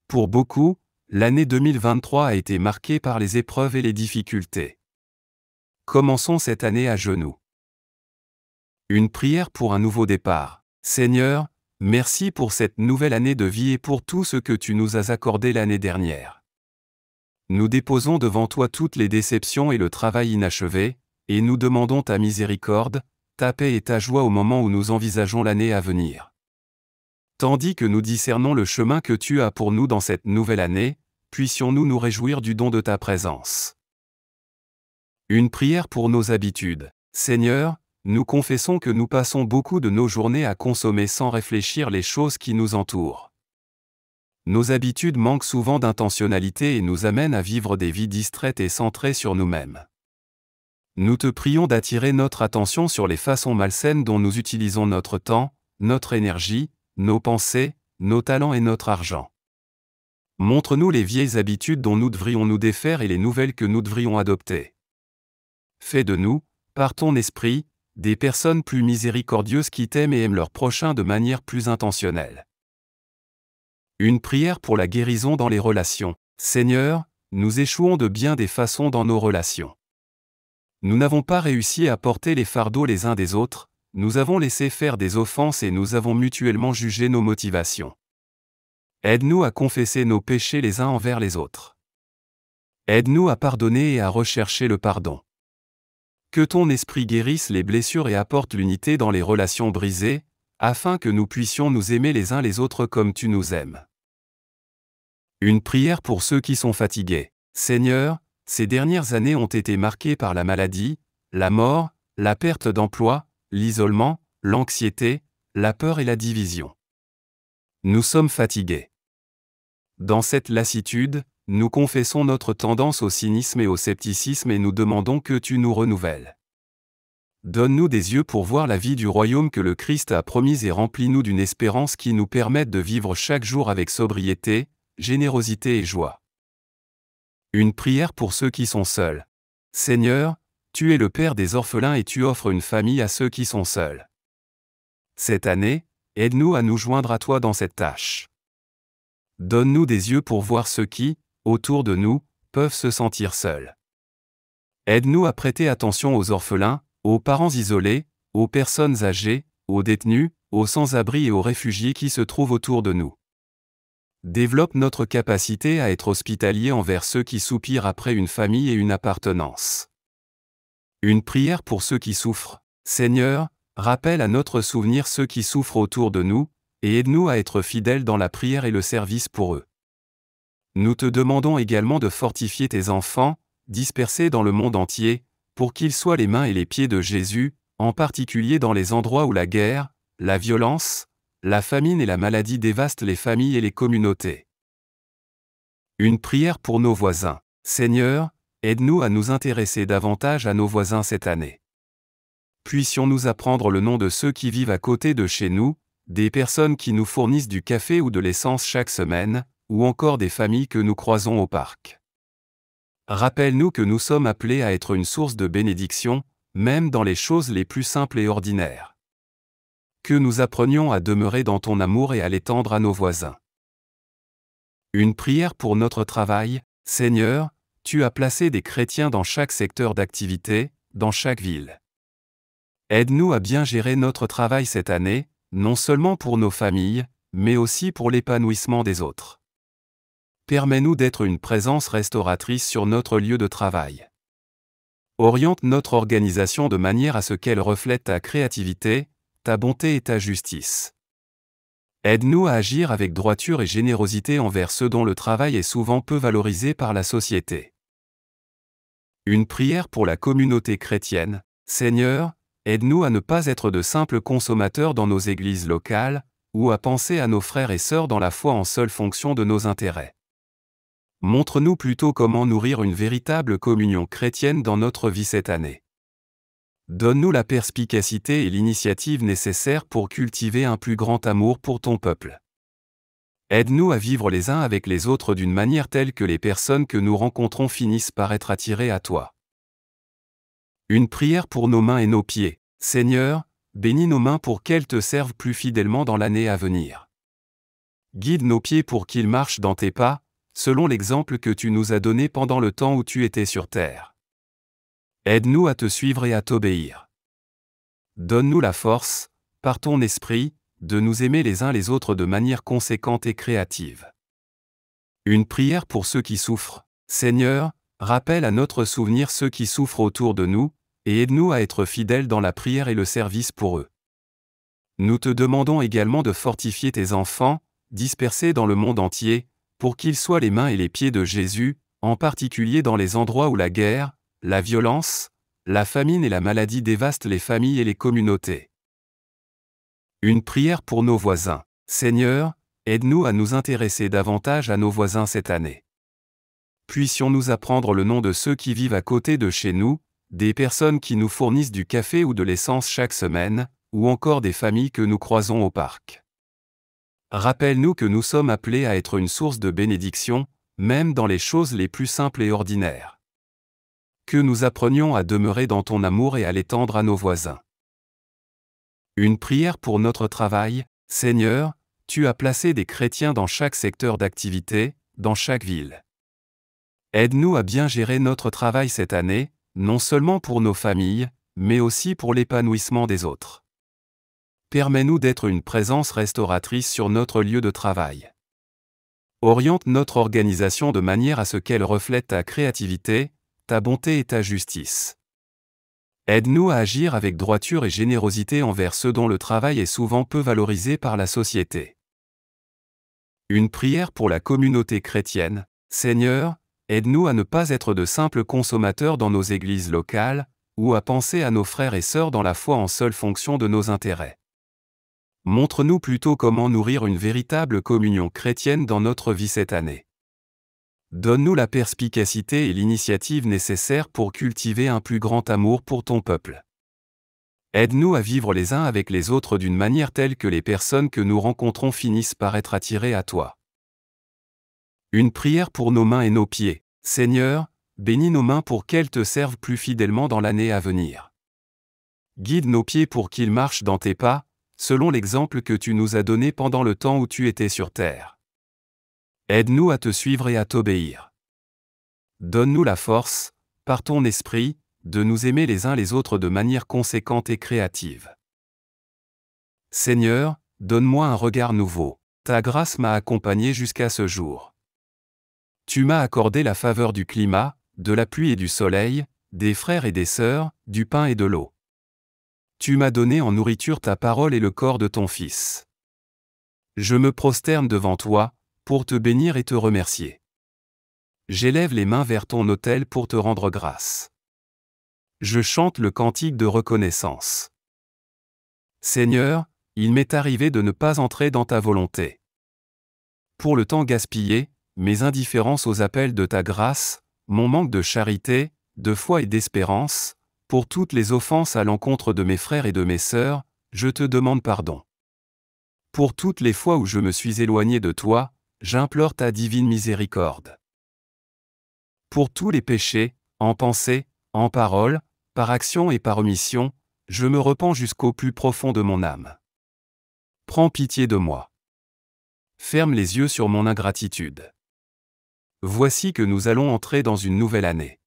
Pour beaucoup, l'année 2023 a été marquée par les épreuves et les difficultés. Commençons cette année à genoux. Une prière pour un nouveau départ. Seigneur, merci pour cette nouvelle année de vie et pour tout ce que tu nous as accordé l'année dernière. Nous déposons devant toi toutes les déceptions et le travail inachevé, et nous demandons ta miséricorde, ta paix et ta joie au moment où nous envisageons l'année à venir. Tandis que nous discernons le chemin que tu as pour nous dans cette nouvelle année, puissions-nous nous réjouir du don de ta présence. Une prière pour nos habitudes. Seigneur, nous confessons que nous passons beaucoup de nos journées à consommer sans réfléchir les choses qui nous entourent. Nos habitudes manquent souvent d'intentionnalité et nous amènent à vivre des vies distraites et centrées sur nous-mêmes. Nous te prions d'attirer notre attention sur les façons malsaines dont nous utilisons notre temps, notre énergie, nos pensées, nos talents et notre argent. Montre-nous les vieilles habitudes dont nous devrions nous défaire et les nouvelles que nous devrions adopter. Fais de nous, par ton esprit, des personnes plus miséricordieuses qui t'aiment et aiment leur prochain de manière plus intentionnelle. Une prière pour la guérison dans les relations. Seigneur, nous échouons de bien des façons dans nos relations. Nous n'avons pas réussi à porter les fardeaux les uns des autres, nous avons laissé faire des offenses et nous avons mutuellement jugé nos motivations. Aide-nous à confesser nos péchés les uns envers les autres. Aide-nous à pardonner et à rechercher le pardon. Que ton esprit guérisse les blessures et apporte l'unité dans les relations brisées, afin que nous puissions nous aimer les uns les autres comme tu nous aimes. Une prière pour ceux qui sont fatigués. Seigneur, ces dernières années ont été marquées par la maladie, la mort, la perte d'emploi, l'isolement, l'anxiété, la peur et la division. Nous sommes fatigués. Dans cette lassitude, nous confessons notre tendance au cynisme et au scepticisme et nous demandons que tu nous renouvelles. Donne-nous des yeux pour voir la vie du royaume que le Christ a promise et remplis-nous d'une espérance qui nous permette de vivre chaque jour avec sobriété, générosité et joie. Une prière pour ceux qui sont seuls. Seigneur, tu es le Père des orphelins et tu offres une famille à ceux qui sont seuls. Cette année, aide-nous à nous joindre à toi dans cette tâche. Donne-nous des yeux pour voir ceux qui, autour de nous, peuvent se sentir seuls. Aide-nous à prêter attention aux orphelins, aux parents isolés, aux personnes âgées, aux détenus, aux sans-abri et aux réfugiés qui se trouvent autour de nous. Développe notre capacité à être hospitalier envers ceux qui soupirent après une famille et une appartenance. Une prière pour ceux qui souffrent. Seigneur, rappelle à notre souvenir ceux qui souffrent autour de nous, et aide-nous à être fidèles dans la prière et le service pour eux. Nous te demandons également de fortifier tes enfants, dispersés dans le monde entier, pour qu'ils soient les mains et les pieds de Jésus, en particulier dans les endroits où la guerre, la violence, la famine et la maladie dévastent les familles et les communautés. Une prière pour nos voisins. Seigneur, aide-nous à nous intéresser davantage à nos voisins cette année. Puissions-nous apprendre le nom de ceux qui vivent à côté de chez nous, des personnes qui nous fournissent du café ou de l'essence chaque semaine, ou encore des familles que nous croisons au parc. Rappelle-nous que nous sommes appelés à être une source de bénédiction, même dans les choses les plus simples et ordinaires. Que nous apprenions à demeurer dans ton amour et à l'étendre à nos voisins. Une prière pour notre travail. Seigneur, tu as placé des chrétiens dans chaque secteur d'activité, dans chaque ville. Aide-nous à bien gérer notre travail cette année, non seulement pour nos familles, mais aussi pour l'épanouissement des autres. Permets-nous d'être une présence restauratrice sur notre lieu de travail. Oriente notre organisation de manière à ce qu'elle reflète ta créativité, ta bonté et ta justice. Aide-nous à agir avec droiture et générosité envers ceux dont le travail est souvent peu valorisé par la société. Une prière pour la communauté chrétienne. Seigneur, aide-nous à ne pas être de simples consommateurs dans nos églises locales, ou à penser à nos frères et sœurs dans la foi en seule fonction de nos intérêts. Montre-nous plutôt comment nourrir une véritable communion chrétienne dans notre vie cette année. Donne-nous la perspicacité et l'initiative nécessaires pour cultiver un plus grand amour pour ton peuple. Aide-nous à vivre les uns avec les autres d'une manière telle que les personnes que nous rencontrons finissent par être attirées à toi. Une prière pour nos mains et nos pieds. Seigneur, bénis nos mains pour qu'elles te servent plus fidèlement dans l'année à venir. Guide nos pieds pour qu'ils marchent dans tes pas, selon l'exemple que tu nous as donné pendant le temps où tu étais sur terre. Aide-nous à te suivre et à t'obéir. Donne-nous la force, par ton esprit, de nous aimer les uns les autres de manière conséquente et créative. Une prière pour ceux qui souffrent. Seigneur, rappelle à notre souvenir ceux qui souffrent autour de nous, et aide-nous à être fidèles dans la prière et le service pour eux. Nous te demandons également de fortifier tes enfants, dispersés dans le monde entier, pour qu'ils soient les mains et les pieds de Jésus, en particulier dans les endroits où la guerre, la violence, la famine et la maladie dévastent les familles et les communautés. Une prière pour nos voisins. Seigneur, aide-nous à nous intéresser davantage à nos voisins cette année. Puissions-nous apprendre le nom de ceux qui vivent à côté de chez nous, des personnes qui nous fournissent du café ou de l'essence chaque semaine, ou encore des familles que nous croisons au parc. Rappelle-nous que nous sommes appelés à être une source de bénédiction, même dans les choses les plus simples et ordinaires. Que nous apprenions à demeurer dans ton amour et à l'étendre à nos voisins. Une prière pour notre travail. Seigneur, tu as placé des chrétiens dans chaque secteur d'activité, dans chaque ville. Aide-nous à bien gérer notre travail cette année, non seulement pour nos familles, mais aussi pour l'épanouissement des autres. Permets-nous d'être une présence restauratrice sur notre lieu de travail. Oriente notre organisation de manière à ce qu'elle reflète ta créativité, ta bonté et ta justice. Aide-nous à agir avec droiture et générosité envers ceux dont le travail est souvent peu valorisé par la société. Une prière pour la communauté chrétienne. Seigneur, aide-nous à ne pas être de simples consommateurs dans nos églises locales, ou à penser à nos frères et sœurs dans la foi en seule fonction de nos intérêts. Montre-nous plutôt comment nourrir une véritable communion chrétienne dans notre vie cette année. Donne-nous la perspicacité et l'initiative nécessaires pour cultiver un plus grand amour pour ton peuple. Aide-nous à vivre les uns avec les autres d'une manière telle que les personnes que nous rencontrons finissent par être attirées à toi. Une prière pour nos mains et nos pieds. Seigneur, bénis nos mains pour qu'elles te servent plus fidèlement dans l'année à venir. Guide nos pieds pour qu'ils marchent dans tes pas, selon l'exemple que tu nous as donné pendant le temps où tu étais sur terre. Aide-nous à te suivre et à t'obéir. Donne-nous la force, par ton esprit, de nous aimer les uns les autres de manière conséquente et créative. Seigneur, donne-moi un regard nouveau. Ta grâce m'a accompagné jusqu'à ce jour. Tu m'as accordé la faveur du climat, de la pluie et du soleil, des frères et des sœurs, du pain et de l'eau. Tu m'as donné en nourriture ta parole et le corps de ton Fils. Je me prosterne devant toi, pour te bénir et te remercier. J'élève les mains vers ton autel pour te rendre grâce. Je chante le cantique de reconnaissance. Seigneur, il m'est arrivé de ne pas entrer dans ta volonté. Pour le temps gaspillé, mes indifférences aux appels de ta grâce, mon manque de charité, de foi et d'espérance, pour toutes les offenses à l'encontre de mes frères et de mes sœurs, je te demande pardon. Pour toutes les fois où je me suis éloigné de toi, j'implore ta divine miséricorde. Pour tous les péchés, en pensée, en parole, par action et par omission, je me repens jusqu'au plus profond de mon âme. Prends pitié de moi. Ferme les yeux sur mon ingratitude. Voici que nous allons entrer dans une nouvelle année.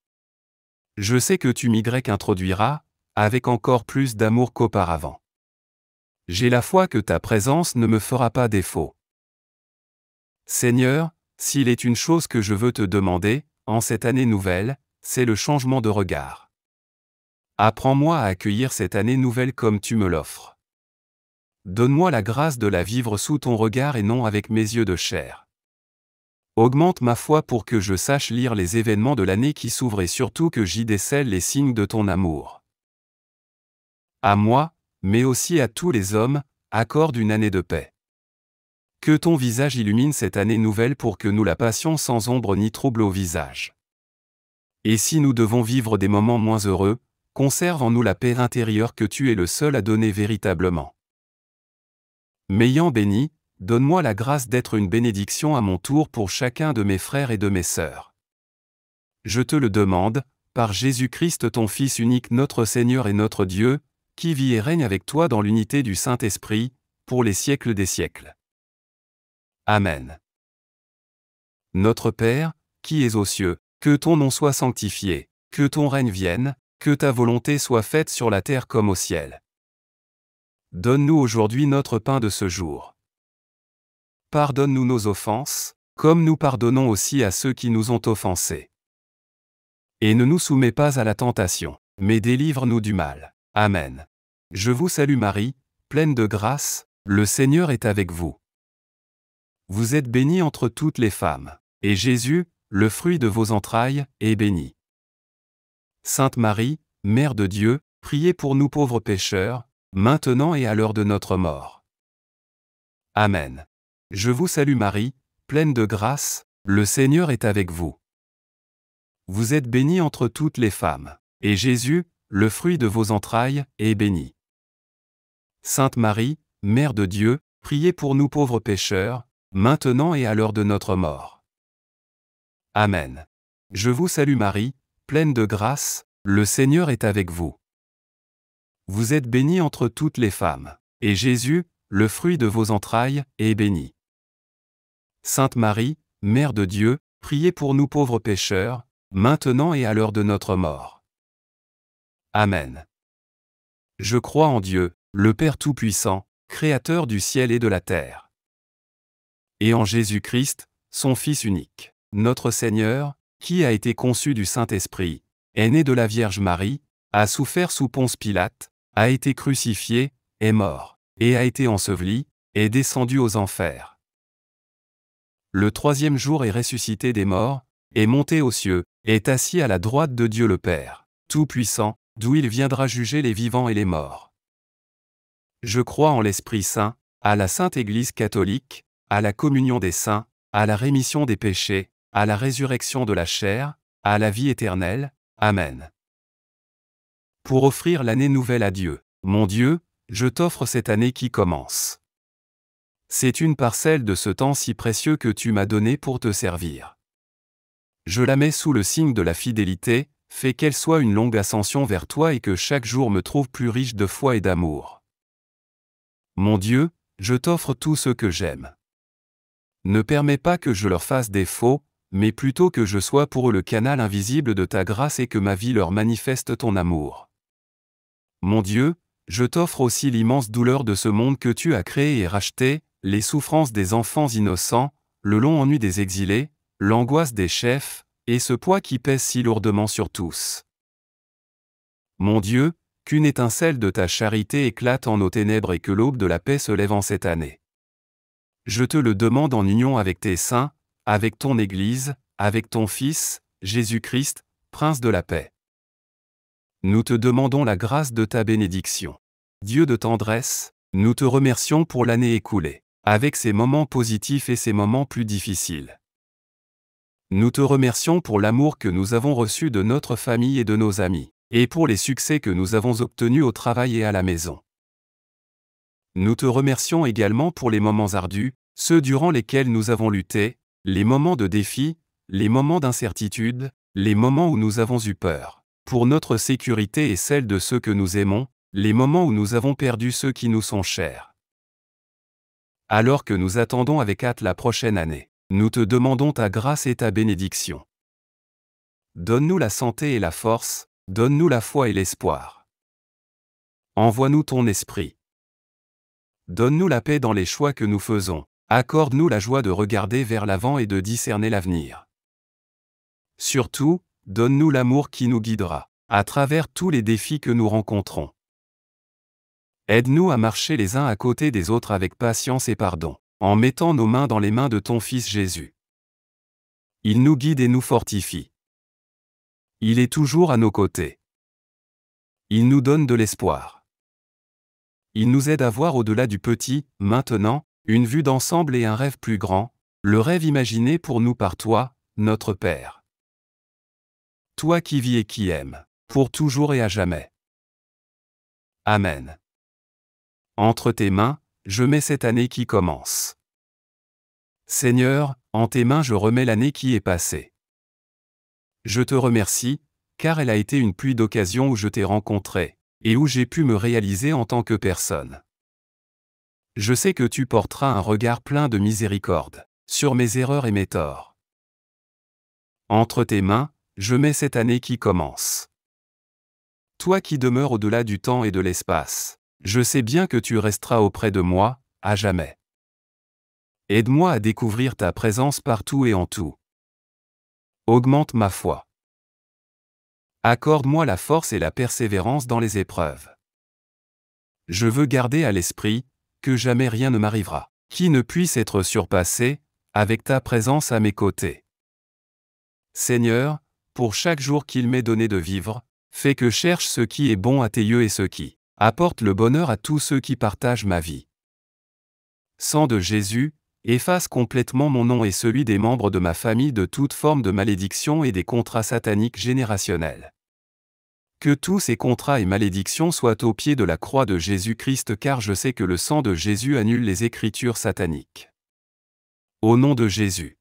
Je sais que tu m'y introduiras, avec encore plus d'amour qu'auparavant. J'ai la foi que ta présence ne me fera pas défaut. Seigneur, s'il est une chose que je veux te demander, en cette année nouvelle, c'est le changement de regard. Apprends-moi à accueillir cette année nouvelle comme tu me l'offres. Donne-moi la grâce de la vivre sous ton regard et non avec mes yeux de chair. Augmente ma foi pour que je sache lire les événements de l'année qui s'ouvrent et surtout que j'y décèle les signes de ton amour. À moi, mais aussi à tous les hommes, accorde une année de paix. Que ton visage illumine cette année nouvelle pour que nous la passions sans ombre ni trouble au visage. Et si nous devons vivre des moments moins heureux, conserve en nous la paix intérieure que tu es le seul à donner véritablement. M'ayant béni, donne-moi la grâce d'être une bénédiction à mon tour pour chacun de mes frères et de mes sœurs. Je te le demande, par Jésus-Christ ton Fils unique notre Seigneur et notre Dieu, qui vit et règne avec toi dans l'unité du Saint-Esprit, pour les siècles des siècles. Amen. Notre Père, qui es aux cieux, que ton nom soit sanctifié, que ton règne vienne, que ta volonté soit faite sur la terre comme au ciel. Donne-nous aujourd'hui notre pain de ce jour. Pardonne-nous nos offenses, comme nous pardonnons aussi à ceux qui nous ont offensés. Et ne nous soumets pas à la tentation, mais délivre-nous du mal. Amen. Je vous salue Marie, pleine de grâce, le Seigneur est avec vous. Vous êtes bénie entre toutes les femmes, et Jésus, le fruit de vos entrailles, est béni. Sainte Marie, Mère de Dieu, priez pour nous pauvres pécheurs, maintenant et à l'heure de notre mort. Amen. Je vous salue Marie, pleine de grâce, le Seigneur est avec vous. Vous êtes bénie entre toutes les femmes, et Jésus, le fruit de vos entrailles, est béni. Sainte Marie, Mère de Dieu, priez pour nous pauvres pécheurs, maintenant et à l'heure de notre mort. Amen. Je vous salue Marie, pleine de grâce, le Seigneur est avec vous. Vous êtes bénie entre toutes les femmes, et Jésus, le fruit de vos entrailles, est béni. Sainte Marie, Mère de Dieu, priez pour nous pauvres pécheurs, maintenant et à l'heure de notre mort. Amen. Je crois en Dieu, le Père Tout-Puissant, Créateur du ciel et de la terre. Et en Jésus-Christ, son Fils unique, notre Seigneur, qui a été conçu du Saint-Esprit, est né de la Vierge Marie, a souffert sous Ponce Pilate, a été crucifié, est mort, et a été enseveli, est descendu aux enfers. Le troisième jour est ressuscité des morts, est monté aux cieux, est assis à la droite de Dieu le Père, Tout-Puissant, d'où il viendra juger les vivants et les morts. Je crois en l'Esprit Saint, à la Sainte Église catholique, à la communion des saints, à la rémission des péchés, à la résurrection de la chair, à la vie éternelle. Amen. Pour offrir l'année nouvelle à Dieu, mon Dieu, je t'offre cette année qui commence. C'est une parcelle de ce temps si précieux que tu m'as donné pour te servir. Je la mets sous le signe de la fidélité, fais qu'elle soit une longue ascension vers toi et que chaque jour me trouve plus riche de foi et d'amour. Mon Dieu, je t'offre tout ce que j'aime. Ne permets pas que je leur fasse défaut, mais plutôt que je sois pour eux le canal invisible de ta grâce et que ma vie leur manifeste ton amour. Mon Dieu, je t'offre aussi l'immense douleur de ce monde que tu as créé et racheté, les souffrances des enfants innocents, le long ennui des exilés, l'angoisse des chefs, et ce poids qui pèse si lourdement sur tous. Mon Dieu, qu'une étincelle de ta charité éclate en nos ténèbres et que l'aube de la paix se lève en cette année. Je te le demande en union avec tes saints, avec ton Église, avec ton Fils, Jésus-Christ, Prince de la paix. Nous te demandons la grâce de ta bénédiction. Dieu de tendresse, nous te remercions pour l'année écoulée, avec ses moments positifs et ses moments plus difficiles. Nous te remercions pour l'amour que nous avons reçu de notre famille et de nos amis, et pour les succès que nous avons obtenus au travail et à la maison. Nous te remercions également pour les moments ardus, ceux durant lesquels nous avons lutté, les moments de défi, les moments d'incertitude, les moments où nous avons eu peur, pour notre sécurité et celle de ceux que nous aimons, les moments où nous avons perdu ceux qui nous sont chers. Alors que nous attendons avec hâte la prochaine année, nous te demandons ta grâce et ta bénédiction. Donne-nous la santé et la force, donne-nous la foi et l'espoir. Envoie-nous ton esprit. Donne-nous la paix dans les choix que nous faisons, accorde-nous la joie de regarder vers l'avant et de discerner l'avenir. Surtout, donne-nous l'amour qui nous guidera, à travers tous les défis que nous rencontrons. Aide-nous à marcher les uns à côté des autres avec patience et pardon, en mettant nos mains dans les mains de ton Fils Jésus. Il nous guide et nous fortifie. Il est toujours à nos côtés. Il nous donne de l'espoir. Il nous aide à voir au-delà du petit, maintenant, une vue d'ensemble et un rêve plus grand, le rêve imaginé pour nous par toi, notre Père. Toi qui vis et qui aimes, pour toujours et à jamais. Amen. Entre tes mains, je mets cette année qui commence. Seigneur, en tes mains je remets l'année qui est passée. Je te remercie, car elle a été une pluie d'occasions où je t'ai rencontré, et où j'ai pu me réaliser en tant que personne. Je sais que tu porteras un regard plein de miséricorde sur mes erreurs et mes torts. Entre tes mains, je mets cette année qui commence. Toi qui demeures au-delà du temps et de l'espace, je sais bien que tu resteras auprès de moi, à jamais. Aide-moi à découvrir ta présence partout et en tout. Augmente ma foi. Accorde-moi la force et la persévérance dans les épreuves. Je veux garder à l'esprit que jamais rien ne m'arrivera qui ne puisse être surpassé, avec ta présence à mes côtés. Seigneur, pour chaque jour qu'il m'est donné de vivre, fais que je cherche ce qui est bon à tes yeux et ce qui apporte le bonheur à tous ceux qui partagent ma vie. Sang de Jésus, efface complètement mon nom et celui des membres de ma famille de toute forme de malédiction et des contrats sataniques générationnels. Que tous ces contrats et malédictions soient au pied de la croix de Jésus-Christ, car je sais que le sang de Jésus annule les écritures sataniques. Au nom de Jésus.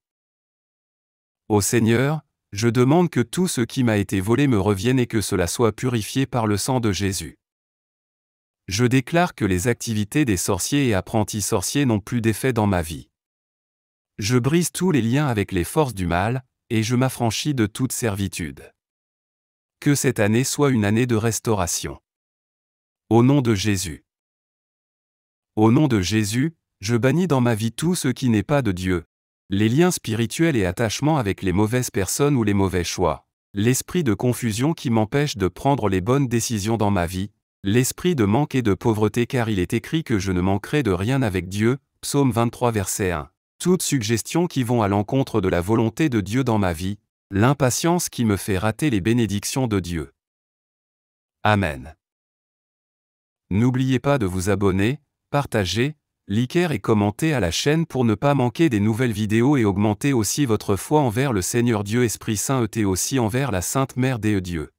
Ô Seigneur, je demande que tout ce qui m'a été volé me revienne et que cela soit purifié par le sang de Jésus. Je déclare que les activités des sorciers et apprentis sorciers n'ont plus d'effet dans ma vie. Je brise tous les liens avec les forces du mal, et je m'affranchis de toute servitude. Que cette année soit une année de restauration. Au nom de Jésus. Au nom de Jésus, je bannis dans ma vie tout ce qui n'est pas de Dieu, les liens spirituels et attachements avec les mauvaises personnes ou les mauvais choix, l'esprit de confusion qui m'empêche de prendre les bonnes décisions dans ma vie, l'esprit de manque et de pauvreté, car il est écrit que je ne manquerai de rien avec Dieu, Psaume 23 verset 1. Toutes suggestions qui vont à l'encontre de la volonté de Dieu dans ma vie, l'impatience qui me fait rater les bénédictions de Dieu. Amen. N'oubliez pas de vous abonner, partager, liker et commenter à la chaîne pour ne pas manquer des nouvelles vidéos et augmenter aussi votre foi envers le Seigneur Dieu Esprit Saint et aussi envers la Sainte Mère des Dieux.